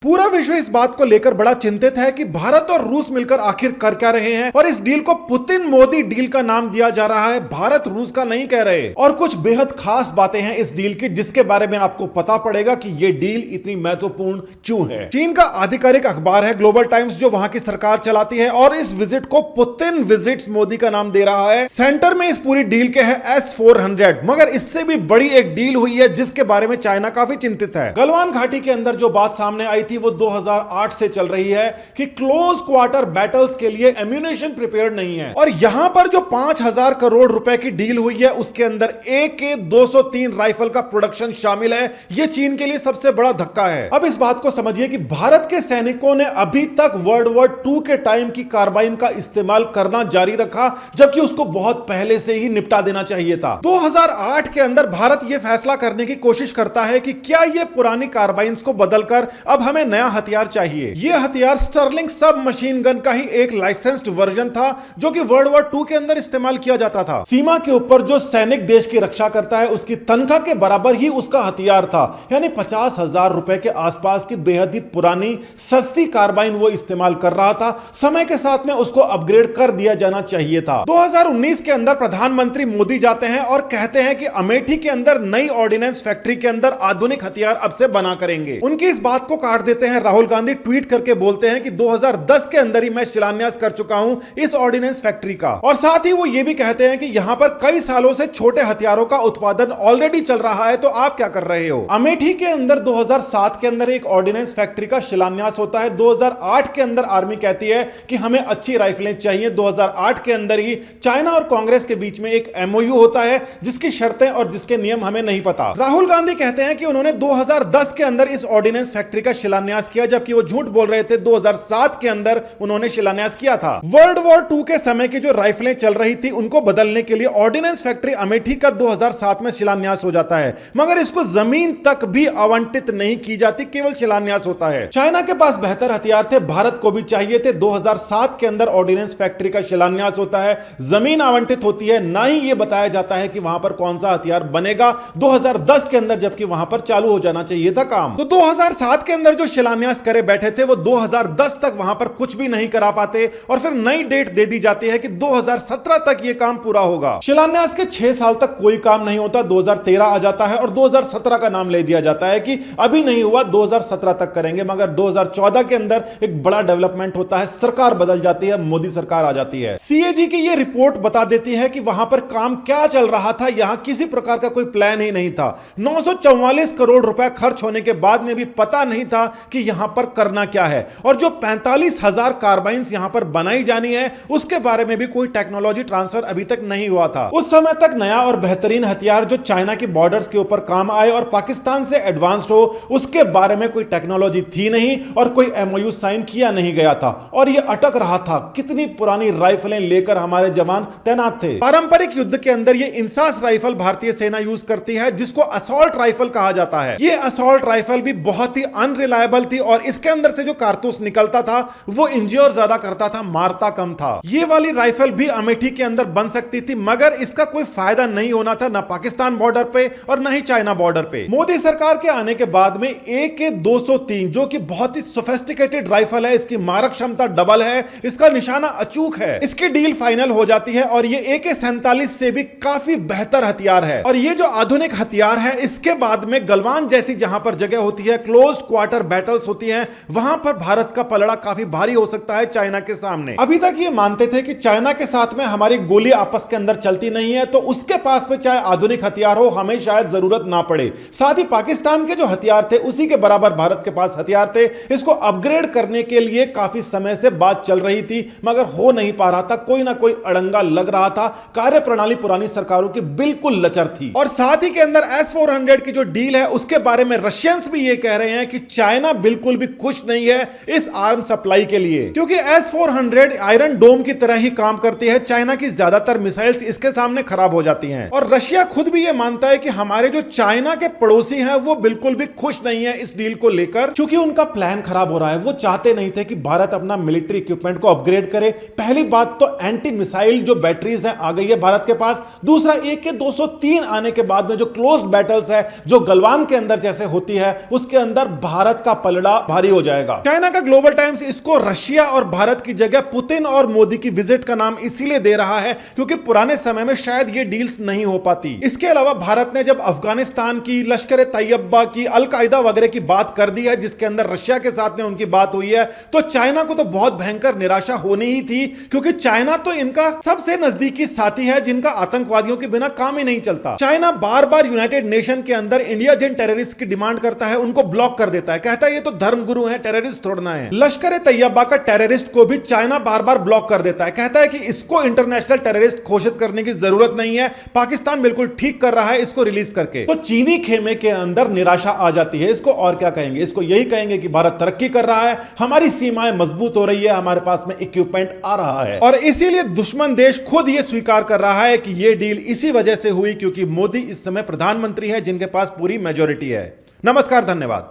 पूरा विश्व इस बात को लेकर बड़ा चिंतित है कि भारत और रूस मिलकर आखिर कर क्या रहे हैं और इस डील को पुतिन मोदी डील का नाम दिया जा रहा है, भारत रूस का नहीं कह रहे। और कुछ बेहद खास बातें हैं इस डील की जिसके बारे में आपको पता पड़ेगा कि यह डील इतनी महत्वपूर्ण क्यों है। चीन का आधिकारिक अखबार है ग्लोबल टाइम्स जो वहां की सरकार चलाती है और इस विजिट को पुतिन विजिट्स मोदी का नाम दे रहा है। सेंटर में इस पूरी डील के है S-400, मगर इससे भी बड़ी एक डील हुई है जिसके बारे में चाइना काफी चिंतित है। गलवान घाटी के अंदर जो बात सामने आई थी वो 2008 से चल रही है कि क्लोज क्वार्टर बैटल्स के लिए एम्यूनेशन प्रिपेयर्ड नहीं है और यहां पर जो 5000 करोड़ रुपए की डील हुई है उसके अंदर AK-203 राइफल का प्रोडक्शन शामिल है। यह चीन के लिए सबसे बड़ा धक्का है। अब इस बात को समझिए कि भारत के सैनिकों ने अभी तक वर्ल्ड वॉर 2 के टाइम की कार्बाइन का इस्तेमाल करना जारी रखा जबकि उसको बहुत पहले से ही निपटा देना चाहिए था। 2008 के अंदर भारत यह फैसला करने की कोशिश करता है कि क्या यह पुरानी कार्बाइन्स को बदलकर अब हमें नया हथियार चाहिए। यह हथियार स्टर्लिंग सब मशीन गन का ही एक लाइसेंस्ड वर्जन था जो कि वर्ल्ड वॉर 2 के अंदर इस्तेमाल किया जाता था। सीमा के ऊपर जो सैनिक देश की रक्षा करता है उसकी तनख्वाह के बराबर ही उसका हथियार था, यानी 50,000 रुपए के आसपास की बेहद ही पुरानी सस्ती कार्बाइन वो इस्तेमाल कर रहा था। समय के साथ में उसको अपग्रेड कर दिया जाना चाहिए था। 2019 के अंदर प्रधानमंत्री मोदी जाते हैं और कहते हैं कि अमेठी के अंदर नई ऑर्डिनेंस फैक्ट्री के अंदर आधुनिक हथियार अब से बना करेंगे। उनकी इस बात को काट देते हैं राहुल गांधी, ट्वीट करके बोलते हैं कि 2010 के अंदर ही मैं शिलान्यास कर चुका हूं इस ऑर्डिनेंस फैक्ट्री का। और साथ ही वो ये भी कहते हैं कि यहां पर कई सालों से छोटे हथियारों का उत्पादन ऑलरेडी चल रहा है, तो आप क्या कर रहे हो। अमेठी के अंदर 2007 के अंदर एक ऑर्डिनेंस फैक्ट्री का शिलान्यास होता है। 2008 के अंदर आर्मी कहती है कि हमें अच्छी राइफलें चाहिए। 2008 के अंदर ही चाइना और कांग्रेस के बीच में एक MOU होता है जिसकी शर्तें और जिसके नियम हमें नहीं पता। राहुल गांधी कहते हैं कि उन्होंने 2010 के अंदर इस ऑर्डिनेंस फैक्ट्री का शिलान्यास किया जबकि वो झूठ बोल रहे थे। 2007 के अंदर उन्होंने शिलान्यास किया था। वर्ल्ड वॉर 2 के समय की जो राइफलें चल रही थी उनको बदलने के लिए ऑर्डिनेंस फैक्ट्री अमेठी का 2007 में शिलान्यास हो जाता है, मगर इसको जमीन तक भी आवंटित नहीं की जाती, केवल शिलान्यास होता है। चाइना के पास बेहतर हथियार थे, भारत को भी चाहिए थे। 2007 के अंदर ऑर्डिनेंस फैक्ट्री का शिलान्यास होता है, जमीन आवंटित होती है, ना ही यह बताया जाता है कि वहां पर कौन सा हथियार बनेगा 2010 के अंदर, जबकि वहां पर चालू हो जाना चाहिए था काम। तो 2007 के अंदर जो शिलान्यास करे बैठे थे वो 2010 तक वहां पर कुछ भी नहीं करा पाते और फिर नई डेट दे दी जाती है कि 2017 तक यह काम पूरा होगा। शिलान्यास के 6 साल तक कोई काम नहीं होता, 2013 आ जाता है और 2017 का नाम ले दिया जाता है कि अभी नहीं हुआ, 2017 तक करेंगे। मगर 2014 के अंदर एक बड़ा डेवलपमेंट होता है, सरकार बदल जाती है, मोदी सरकार आ जाती है। CAG की यह रिपोर्ट बता देती है कि वहां पर काम क्या चल रहा था, यहां किसी प्रकार का कोई प्लान ही नहीं था। 944 करोड़ रुपए खर्च होने के बाद में भी पता नहीं था कि यहां पर करना क्या है और जो 45,000 कार्बाइन्स यहां पर बनाई जानी है उसके बारे में भी कोई टेक्नोलॉजी ट्रांसफर अभी तक नहीं हुआ था। उस समय तक नया और बेहतरीन हथियार जो चाइना की बॉर्डर्स के ऊपर काम आए और पाकिस्तान से एडवांस्ड हो उसके बारे में कोई टेक्नोलॉजी थी नहीं और कोई MOU साइन किया नहीं गया था और यह अटक रहा था। कितनी पुरानी राइफलें लेकर हमारे जवान तैनात थे। पारंपरिक युद्ध के अंदर यह इंसास राइफल भारतीय सेना यूज करती है जिसको असॉल्ट राइफल कहा जाता है। यह असॉल्ट राइफल भी बहुत ही अनरिलायबल थी और इसके अंदर से जो कारतूस निकलता था वो इंज्योर ज्यादा करता था, मारता कम था। ये वाली राइफल भी अमेठी के अंदर बन सकती थी मगर इसका कोई फायदा नहीं होना था, ना पाकिस्तान बॉर्डर पे और ना ही चाइना बॉर्डर पे। मोदी सरकार के आने के बाद में AK-203 जो कि बहुत ही सोफिस्टिकेटेड राइफल है, इसकी मारक क्षमता डबल है, इसका निशाना अचूक है, इसकी डील फाइनल हो जाती है और ये AK-47 से भी काफी बेहतर हथियार है। और ये जो आधुनिक हथियार है इसके बाद में गलवान जैसी जहां पर जगह होती है, क्लोज क्वार्टर बैटल्स होती हैं, वहां पर भारत का पलड़ा काफी भारी हो सकता है चाइना के सामने। अभी तक ये मानते थे कि चाइना के साथ में हमारी गोली आपस के अंदर चलती नहीं है तो उसके पास में चाहे आधुनिक हथियार हो हमें शायद जरूरत ना पड़े। साथ ही पाकिस्तान के जो हथियार थे उसी के बराबर भारत के पास हथियार थे। इसको अपग्रेड करने के लिए काफी समय से बात चल रही थी मगर हो नहीं पा रहा था, कोई ना कोई अड़ंगा लग रहा था। कार्यप्रणाली पुरानी सरकारों की बिल्कुल लचर थी। और साथ ही के अंदर S-400 की जो डील है उसके बारे में रशियंस भी ये कह रहे हैं कि चाइना बिल्कुल भी खुश नहीं है इस आर्म सप्लाई के लिए, क्योंकि S-400 आयरन डोम की तरह ही काम करती है। चाइना की ज्यादातर मिसाइल्स इसके सामने खराब हो जाती हैं और रशिया खुद भी ये मानता है कि हमारे जो चाइना के पड़ोसी हैं वो बिल्कुल भी खुश नहीं है इस डील को लेकर, क्योंकि उनका प्लान खराब हो रहा है। वो चाहते नहीं थे कि भारत अपना मिलिट्री इक्विपमेंट को अपग्रेड करे। पहली बात तो एंटी मिसाइल जो बैटरीज है आ गई है भारत के पास। दूसरा AK-203 आने के बाद में जो क्लोज्ड बैटल्स है जो गलवान के अंदर जैसे होती है उसके अंदर भारत का का पलड़ा भारी हो जाएगा। चाइना का ग्लोबल टाइम्स इसको रशिया और भारत की जगह पुतिन और मोदी की विजिट का नाम इसीलिए दे रहा है क्योंकि पुराने समय में शायद ये डील्स नहीं हो पाती। इसके अलावा भारत ने जब अफगानिस्तान की, लश्कर तैयबा की, अल कायदा वगैरह की बात कर दी है, जिसके अंदर रशिया के साथ में उनकी बात हुई है, तो चाइना को तो बहुत भयंकर निराशा होनी ही थी क्योंकि चाइना तो इनका सबसे नजदीकी साथी है जिनका आतंकवादियों के बिना काम ही नहीं चलता। चाइना बार बार यूनाइटेड नेशन के अंदर इंडिया जिन टेररिस्ट की डिमांड करता है उनको ब्लॉक कर देता है, कहता है ये तो धर्मगुरु है, टेररिस्ट छोड़ना है। लश्कर तैयबा का टेररिस्ट को भी चाइना बार बार ब्लॉक कर देता है, कहता है कि इसको इंटरनेशनल टेररिस्ट घोषित करने की जरूरत नहीं है, पाकिस्तान बिल्कुल ठीक कर रहा है इसको रिलीज करके। तो चीनी खेमे के अंदर निराशा आ जाती है। इसको और क्या कहेंगे, इसको यही कहेंगे कि भारत तरक्की कर रहा है, हमारी सीमाएं मजबूत हो रही है, हमारे पास में इक्विपमेंट आ रहा है। और इसीलिए दुश्मन देश खुद यह स्वीकार कर रहा है कि यह डील इसी वजह से हुई क्योंकि मोदी इस समय प्रधानमंत्री है जिनके पास पूरी मेजॉरिटी है। नमस्कार, धन्यवाद।